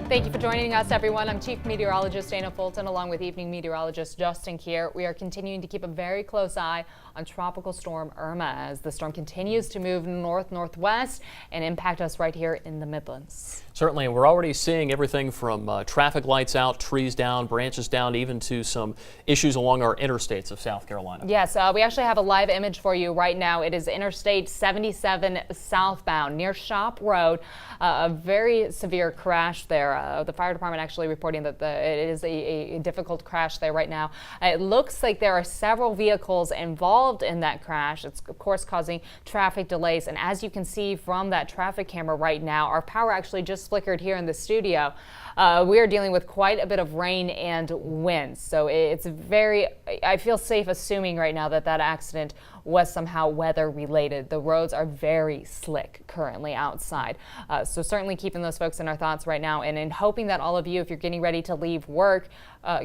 Thank you for joining us, everyone. I'm Chief Meteorologist Fulton, along with Evening Meteorologist Justin Kier. We are continuing to keep a very close eye on Tropical Storm Irma as the storm continues to move north-northwest and impact us right here in the Midlands. Certainly, we're already seeing everything from traffic lights out, trees down, branches down, even to some issues along our interstates of South Carolina. Yes, we actually have a live image for you right now. It is Interstate 77 southbound near Shop Road. A very severe crash there. The fire department actually reporting that it is a difficult crash there right now. It looks like there are several vehicles involved in that crash. It's of course causing traffic delays, and as you can see from that traffic camera right now, our power actually just flickered here in the studio. We are dealing with quite a bit of rain and wind, so it's I feel safe assuming right now that that accident was somehow weather related. The roads are very slick currently outside, so certainly keeping those folks in our thoughts right now, and in hoping that all of you, if you're getting ready to leave work,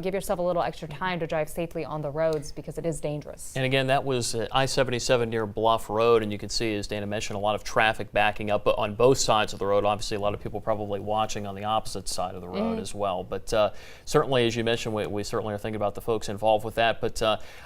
give yourself a little extra time to drive safely on the roads because it is dangerous. And again, that was I-77 near Bluff Road, and you can see, as Dana mentioned, a lot of traffic backing up on both sides of the road. Obviously, a lot of people probably watching on the opposite side of the road as well. But certainly, as you mentioned, we certainly are thinking about the folks involved with that. But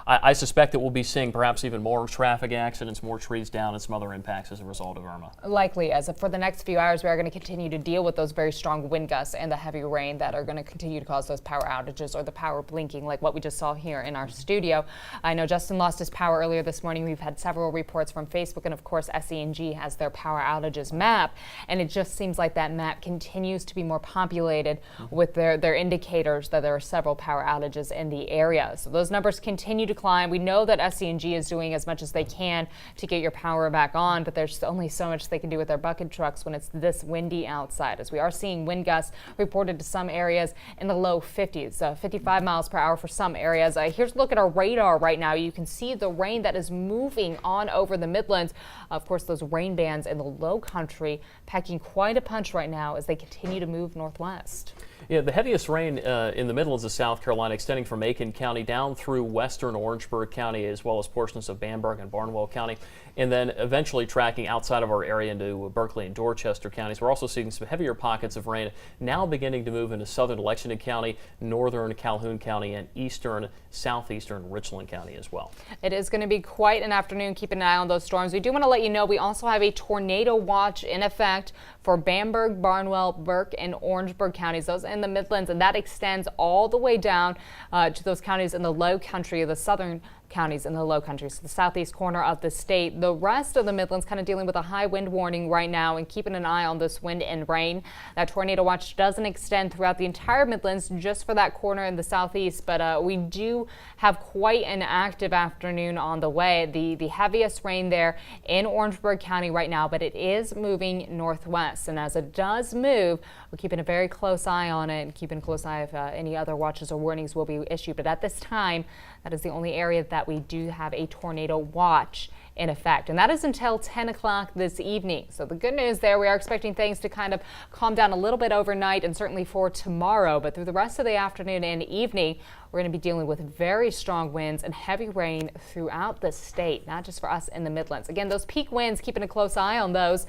I suspect that we'll be seeing perhaps even more traffic accidents, more trees down, and some other impacts as a result of Irma. Likely, as for the next few hours, we are going to continue to deal with those very strong wind gusts and the heavy rain that are going to continue to cause those power outages or the power blinking like what we just saw here in our studio. I know Justin lost his power earlier this morning. We've had several reports from Facebook, and of course SE&G has their power outages map, and it just seems like that map continues to be more populated with their indicators that there are several power outages in the area. So those numbers continue to climb. We know that SE&G is doing as much as they can to get your power back on, but there's only so much they can do with their bucket trucks when it's this windy outside, as we are seeing wind gusts reported to some areas in the low 50s, 55 miles per hour for some areas. Here's a look at our radar right now. You can see the rain that is moving on over the Midlands. Of course, those rain bands in the low country packing quite a punch right now as they continue to move northwest. Yeah, the heaviest rain in the Midlands of South Carolina, extending from Aiken County down through western Orangeburg County, as well as portions of Bamberg and Barnwell County, and then eventually tracking outside of our area into Berkeley and Dorchester counties. We're also seeing some heavier pockets of rain now beginning to move into southern Lexington County, northern Calhoun County, and eastern southeastern Richland County as well. It is going to be quite an afternoon. Keep an eye on those storms. We do want to let you know we also have a tornado watch in effect for Bamberg, Barnwell, Burke, and Orangeburg counties. Those in the Midlands, and that extends all the way down to those counties in the low country, the southern counties in the low country, so the southeast corner of the state. The rest of the Midlands kind of dealing with a high wind warning right now and keeping an eye on this wind and rain. That tornado watch doesn't extend throughout the entire Midlands, just for that corner in the southeast, but we do have quite an active afternoon on the way. The heaviest rain there in Orangeburg County right now, but it is moving northwest, and as it does move, we're keeping a very close eye on it and keeping a close eye if any other watches or warnings will be issued. But at this time, that is the only area that we do have a tornado watch in effect, and that is until 10 o'clock this evening. So the good news there, we are expecting things to kind of calm down a little bit overnight and certainly for tomorrow, but through the rest of the afternoon and evening, we're going to be dealing with very strong winds and heavy rain throughout the state, not just for us in the Midlands. Again, those peak winds, keeping a close eye on those.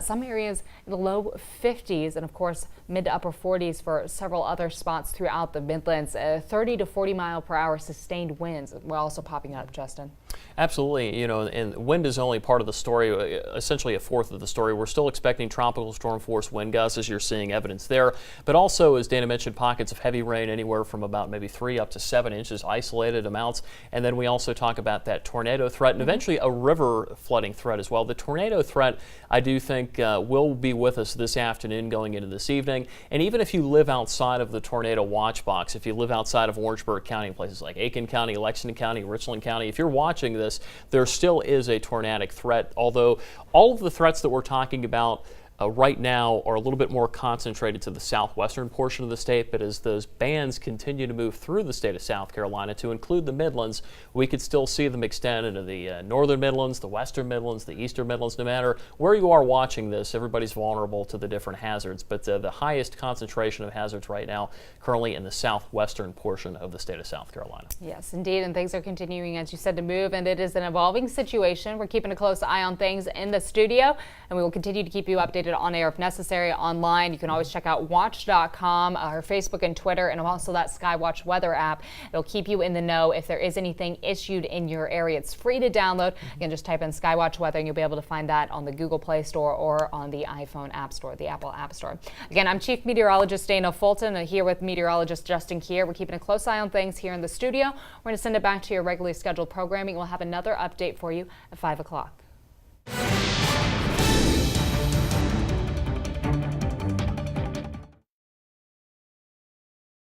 Some areas in the low 50s, and of course mid to upper 40s for several other spots throughout the Midlands. 30 to 40 mile per hour sustained winds were also popping up, Justin. Absolutely, you know, and wind is only part of the story, essentially a fourth of the story. We're still expecting tropical storm force wind gusts, as you're seeing evidence there, but also, as Dana mentioned, pockets of heavy rain anywhere from about maybe 3 up to 7 inches, isolated amounts. And then we also talk about that tornado threat and eventually a river flooding threat as well. The tornado threat, I do think, will be with us this afternoon going into this evening. And even if you live outside of the tornado watch box, if you live outside of Orangeburg County, places like Aiken County, Lexington County, Richland County, if you're watching this, there still is a tornadic threat, although all of the threats that we're talking about right now are a little bit more concentrated to the southwestern portion of the state, but as those bands continue to move through the state of South Carolina to include the Midlands, we could still see them extend into the northern Midlands, the western Midlands, the eastern Midlands. No matter where you are watching this, everybody's vulnerable to the different hazards, but the highest concentration of hazards right now currently in the southwestern portion of the state of South Carolina. Yes, indeed, and things are continuing, as you said, to move, and it is an evolving situation. We're keeping a close eye on things in the studio, and we will continue to keep you updated updated on air if necessary. Online, you can always check out watch.com, our Facebook and Twitter, and also that Skywatch weather app. It'll keep you in the know if there is anything issued in your area. It's free to download. You can just type in Skywatch weather and you'll be able to find that on the Google Play Store or on the iPhone App Store, the Apple App Store. Again, I'm Chief Meteorologist Dana Fulton, here with Meteorologist Justin Kier. We're keeping a close eye on things here in the studio. We're going to send it back to your regularly scheduled programming. We'll have another update for you at 5 o'clock.